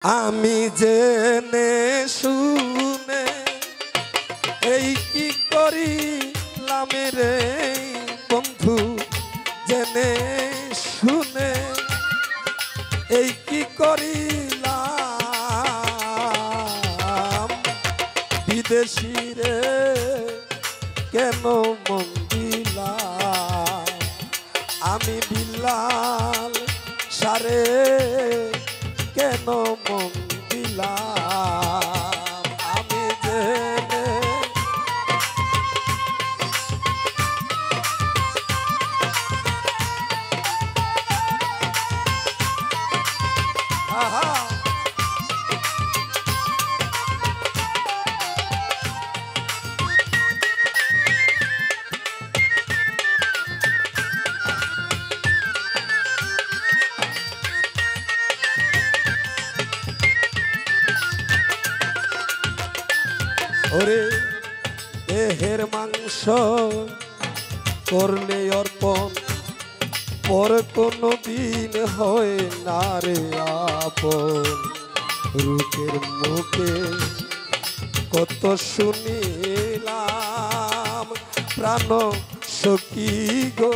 আমি জেনে শুনে এই কি করিলাম রে বন্ধু, জেনে শুনে এই কি করিলাম, বিদেশি রে কেন মন দিলাম, আমি বিলাল সারে কেন মন দিলাম, আমি জেনে ওরে দেহের মাংস করলে অর্পণ, পর কোনো দিন হয় না রে আপন, রূপের মুখে কত শুনিলাম, প্রাণ সখী গো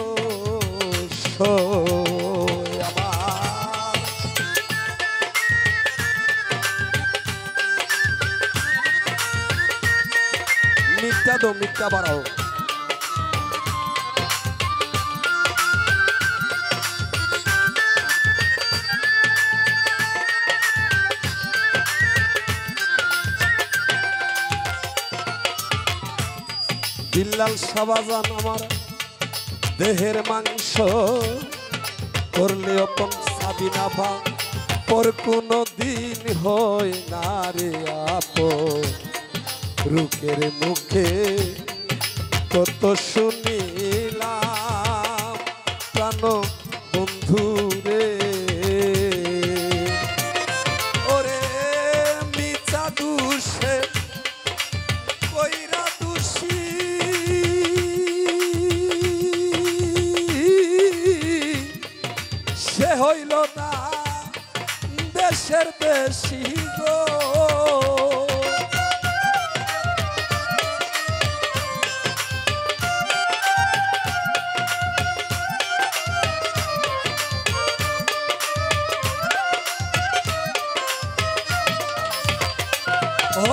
মিথ্যা তো মিথ্যা বাড়াও, বিল্লাল শাহবাজান আমার দেহের মাংস করলে অপন সাবিনা ভা, পর কোনো দিন হয় না রে আপন, রূপের মুখে কত শুনিলাম, প্রাণ বন্ধু রে ওরে মিছা দুষে কইরা দুষি, সে হইল না দেশের বেশি গো,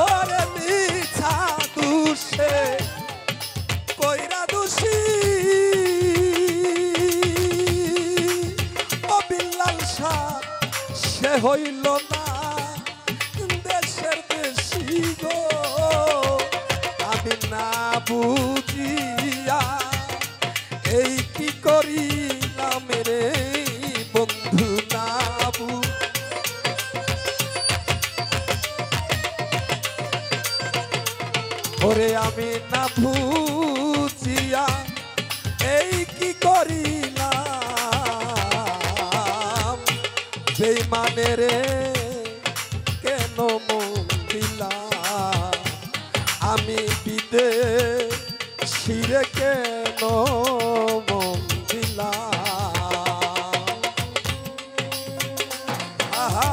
ওরে মিছা দুষে কইরা দুষি, ও বিল্লাল শাহ সে হইল না দেশের বেশি গো, আমি না বুঝিয়া এই কি করিলাম রে বন্ধু, না ওরে আমি না বুঝিয়া এই কি করিলাম, বেঈমানে রে কেন মন দিলাম, আমি বিদেশি রে কেন মন দিলাম, আহা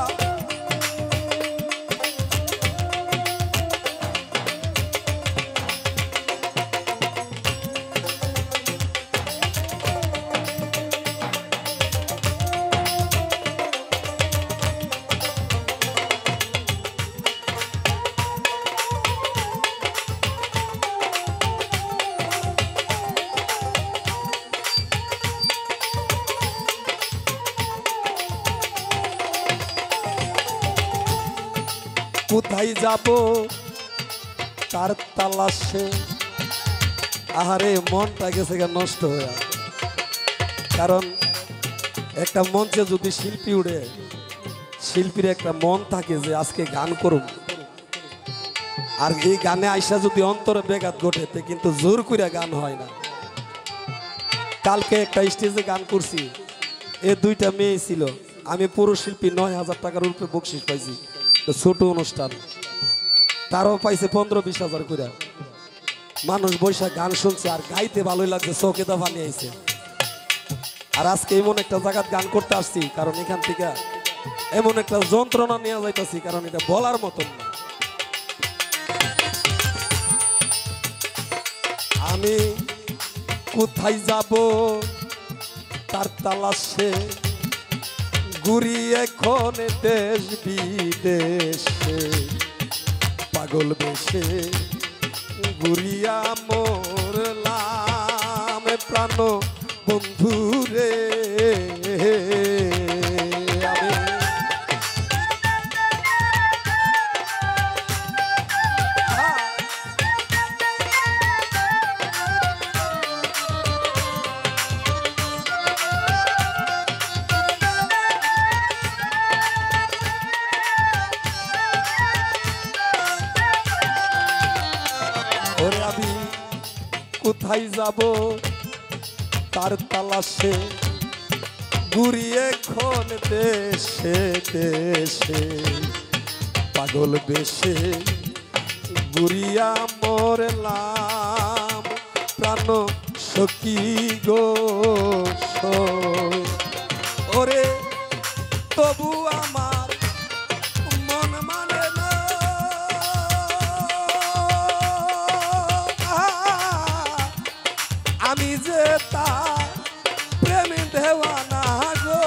কোথায় যাব তার তালাশে, আহারে মনটা গেছে নষ্ট হয়ে, কারণ একটা মঞ্চে যদি শিল্পী উঠে, শিল্পীর একটা মন থাকে যে আজকে গান করুম, আর এই গানে আইসা যদি অন্তরে ব্যাঘাত ঘটে কিন্তু জোর করে গান হয় না। কালকে একটা স্টেজে গান করছি, এ দুইটা মেয়ে ছিল, আমি পুরুষ শিল্পী ৯,০০০ টাকার উপরে বকশিস পাইছি, ছোট অনুষ্ঠান, তারও পাইছে ১৫-২০ হাজার করে, মানুষ বৈশাখ গান শুনছে আর গাইতে ভালোই লাগছে, চোখে দা পানি আইছে। আর আজকে এমন একটা জায়গায় গান করতে আসছি, কারণ এখান থেকে এমন একটা যন্ত্রণা নিয়ে যাইতেছি, কারণ এটা বলার মতন না। আমি কোথায় যাব তার তালাশে, ঘুরি এখন দেশ বিদেশে, পাগল বেশে ঘুরিয়া মরলাম প্রাণ বন্ধু রে। ওরে আমি কোথায় যাব তার তালাশে, ঘুরি এখন দেশে দেশে, পাগল বেশে ঘুরিয়া মরলাম প্রাণ সখী গো। ওরে তবু আমার মন মানে না, আমি যে তার প্রেমে দেওয়ানা গো।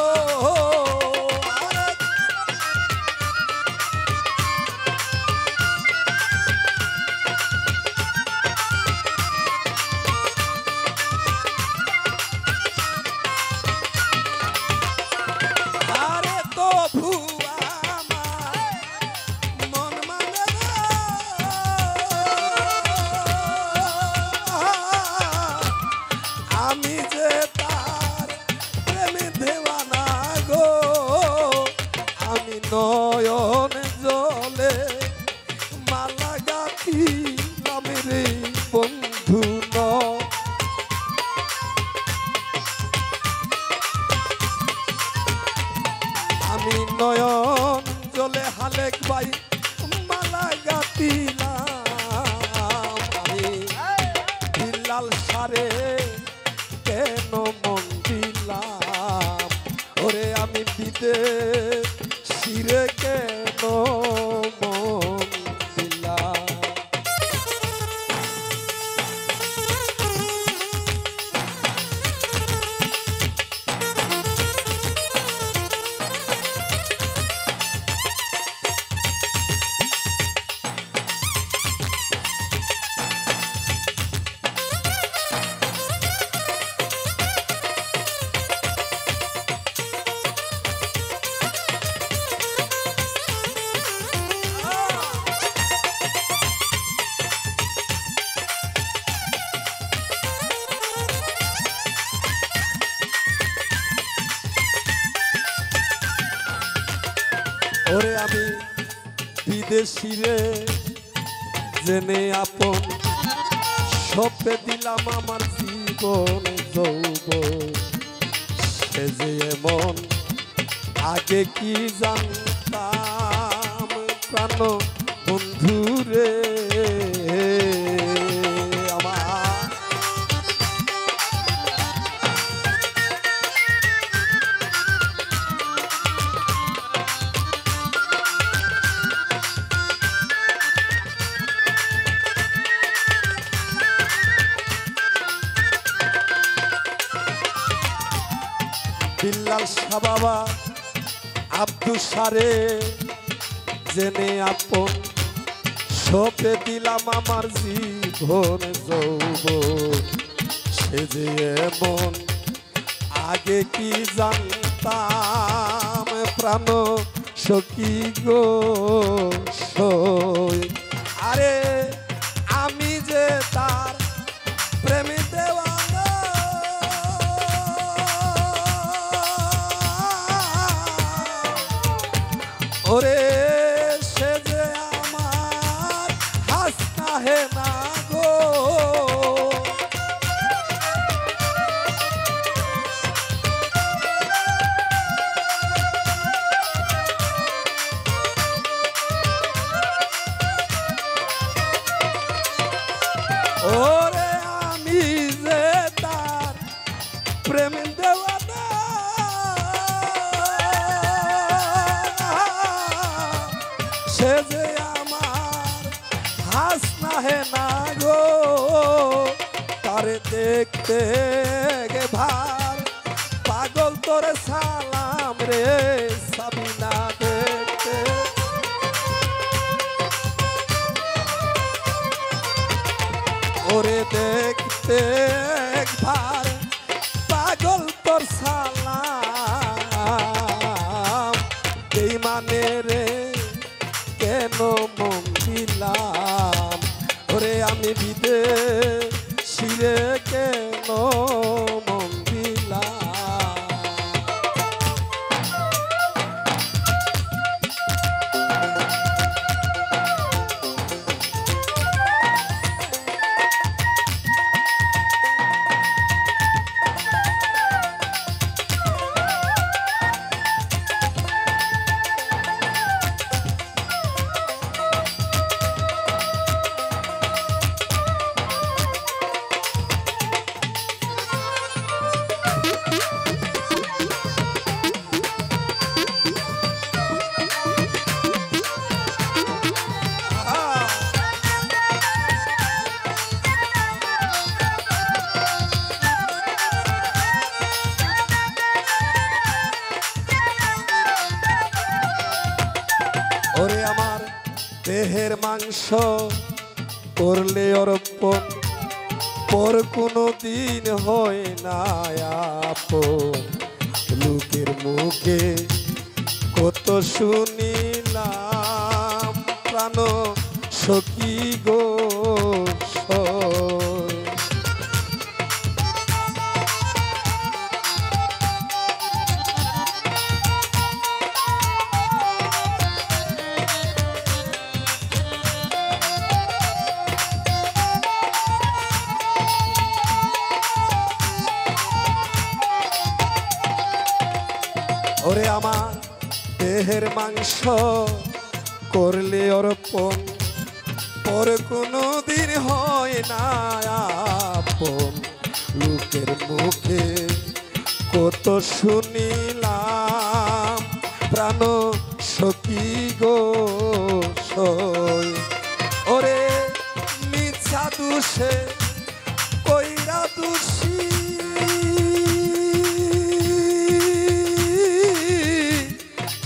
আরে তবু আমার মন মানে না, আমি যে তার প্রেমে দেওয়ানা গো। আমি নয়ন জলে মালা গাঁথিলাম রে বন্ধু ন। আমি নয়ন জলে হালেক ভাই মালা গাঁথিলাম, আমি বিলাল সারে কেন মন দিলাম। ওরে আমি বিদেশিরে কেন মন দিলাম। ওরে আমি বিদেশি রে জেনে আপন, সপে দিলাম আমার জীবন যৌবন। সে যে এমন আগে কি জানতাম প্রাণ বন্ধু রে আমার। বিল্লাল শাহ বাবা আব্দুল সারে জেনে আপন, সপে দিলাম আমার জীবন যৌবন। সে যে এমন আগে কি জানতাম প্রাণ সখী গো। আরে আমি যে তার প্রেমে দেওয়ানা, ওরে সে যে আমার হাসনা হে না গো। ওরে আমি যে তার প্রেম দেওয়ানা, সে যে আমার হাসনা হে না গো তারে দেখতে গে ভার পাগল তোরে সালাম রে সাবিনা দেখতে ওরে দেখতে একবার পাগল তোর সালাম এই মানে রে কেন মন দিলাম ওরে আমি বিদেশী রে কেন মন দিলাম ওরে আমার দেহের মাংস করলে অর্পণ পর কোনো দিন হয় না আপন লোকের মুখে কত শুনিলাম প্রাণ সখী গো ওরে আমার দেহের মাংস করলে অর্পণ পর কোনো দিন হয় না আপন লোকের মুখে কত শুনিলাম প্রাণ সখী গো ওরে মিছা দুষে কইরা দুষী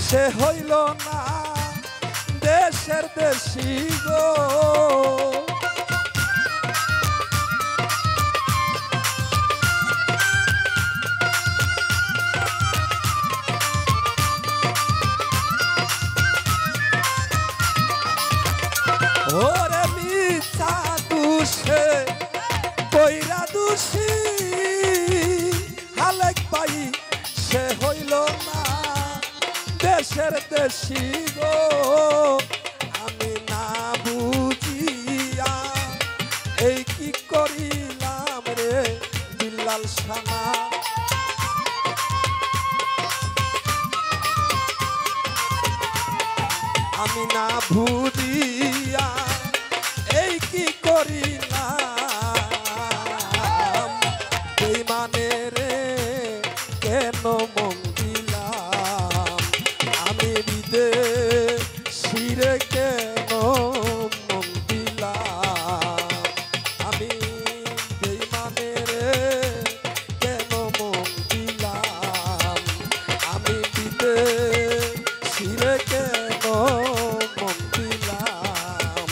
সে হইল না দেশের দেশি গো ওরে মিছা দুষে কইরা দুষি হালেক পাই সে হইল না দেশের দেশি গো আমি না বুঝিয়া এই কি করিলাম রে বিল্লাল সানা আমি না বুঝিয়া এই কি করিলাম এই মানে রে কেন মন দিলাম আমি বিদেশী রে কেন মন দিলাম আমি এই মানে রে কেন মন দিলাম আমি বিদেশী রে কেন মন দিলাম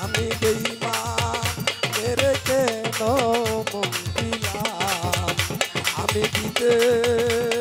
আমি বেঈমান রে কেন মন দিলাম আমি বিদেশী